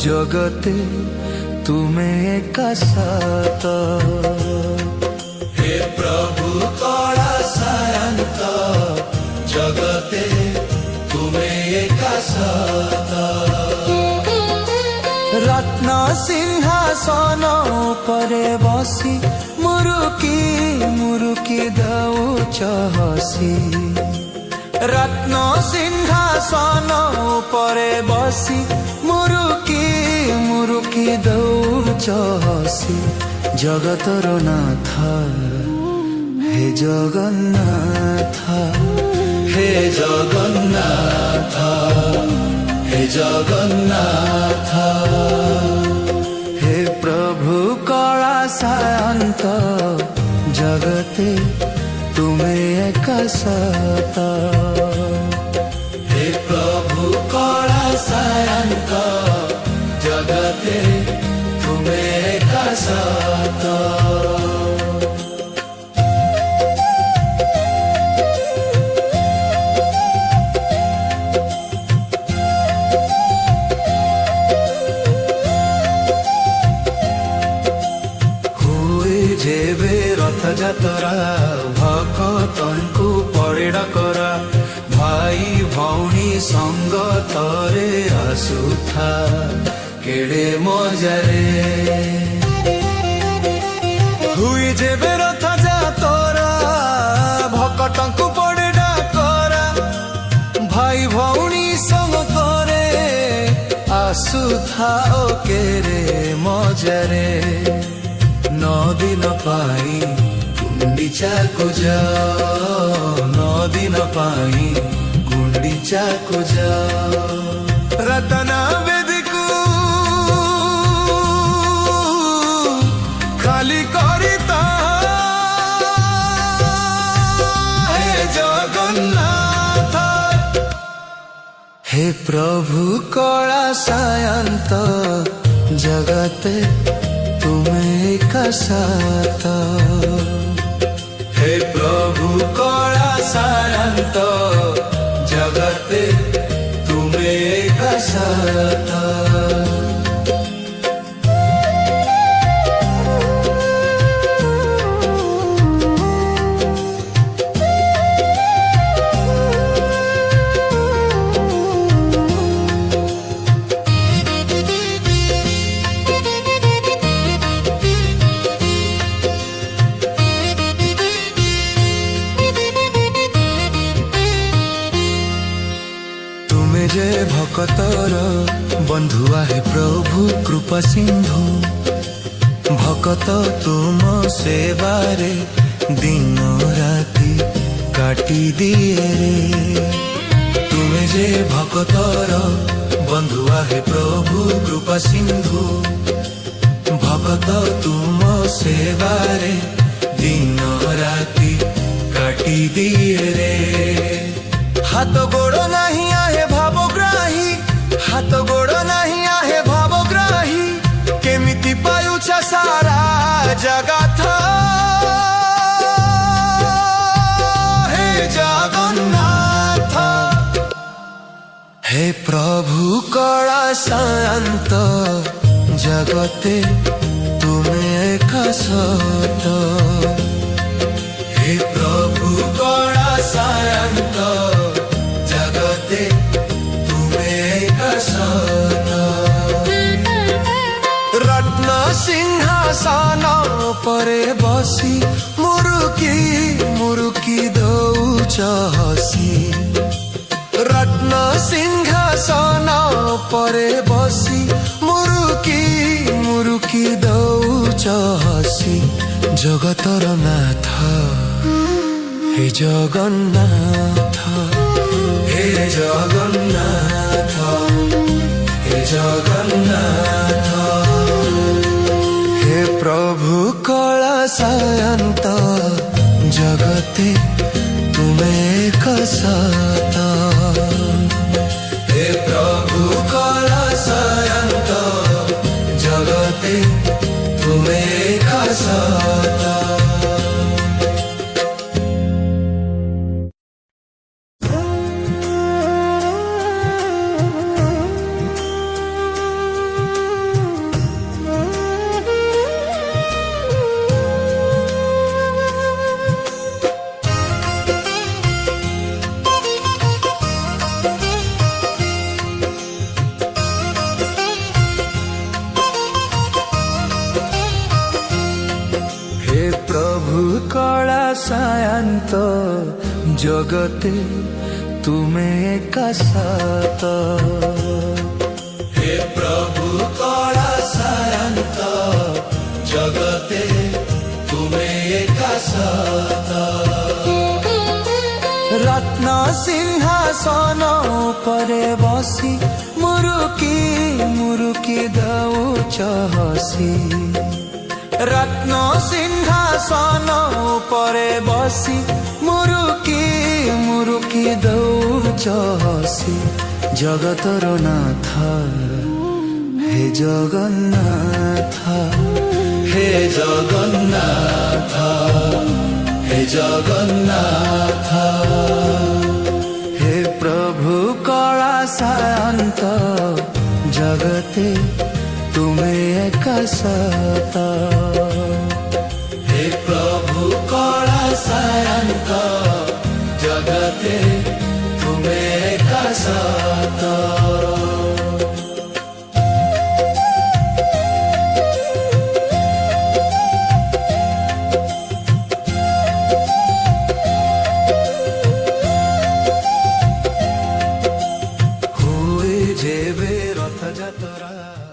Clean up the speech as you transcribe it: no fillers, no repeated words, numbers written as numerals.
जगते तुमे एका सात। हे प्रभु कला सायंत जगते तुमे एका सात। रत्न सिंहासन परे बसी मुरुकी मुरुकी दौच हसी। रत्न सिंहासन परे बसी मुरुकी मुरुकी दौच हसी। जगतर नाथ हे जगन्नाथ हे जगन्नाथ हे जगन्नाथ। हे प्रभु कला सायंत जगते तुमे एका सात। हे प्रभु कला सायंत जगते तुमे एका सात। जेबे रथ जातरा भक्तंकु पड़े डकरा। भाई भौणी संग तरे आसुथा केड़े मजारे। हुई जेबे रथ जातरा भक्तंकु पड़े डकरा। भाई भौणी संग तरे आसुथा ओ केरे मजारे। 9 दिन पाई गुंडीचा कुजा 9 दिन पाई गुंडीचा कुजा। रतना बेदीकु खाली करिता। हे जगन्नाथ हे प्रभु कला सायंत जगते तुमे एका सात। हे प्रभु कला सायंत जगते तुमे एका सात। जे भक्तर बंधुआ हे प्रभु कृपा सिंधु। भक्त तुम सेवारे दिन राति काटी दिए रे। तुम्हें जे भक्तर बंधुआ हे प्रभु कृपा सिंधु। भक्त तुम सेवारे दिन राति काटी दिए रे। हाथ गोड़ नहीं आहे भावग्राही। हाथ गोड़ नहीं आहे भावग्राही। केमिति पायुछा सारा जगत। हे जगन्नाथ हे प्रभु कला सायंत जगते तुमे एका सात। हे प्रभु कला सायंत जगते तुमे एका सात। रत्न सिंहासन परे बसी मुरुकी मुरुकी दौच हसी। रत्न सिंहासन परे बसी मुरुकी मुरुकी दौच हसी। जगतर नाथ हे जगन्नाथ हे जगन्नाथ हे जगन्नाथ। हे प्रभु कला सायंत जगते तुमे एका सात। हे प्रभु कला सायंत जगते तुमे एका सात। सायंत जगते तुमे एका सात हे प्रभु कला सायंत जगते तुमे एका सात रत्न सिंहासन उपरे बसी मुरुकी मुरुकी दौच हसी रत्न सिंहासन उपरे बसी मुरुकी मुरुकी दौच हसी जगतर नाथ हे जगन्नाथ हे जगन्नाथ हे जगन्नाथ हे प्रभु कला सायंत जगते तुमे एका सात हे प्रभु कला सायंत जगते तुमे एका सात जेबे रथ जातरा।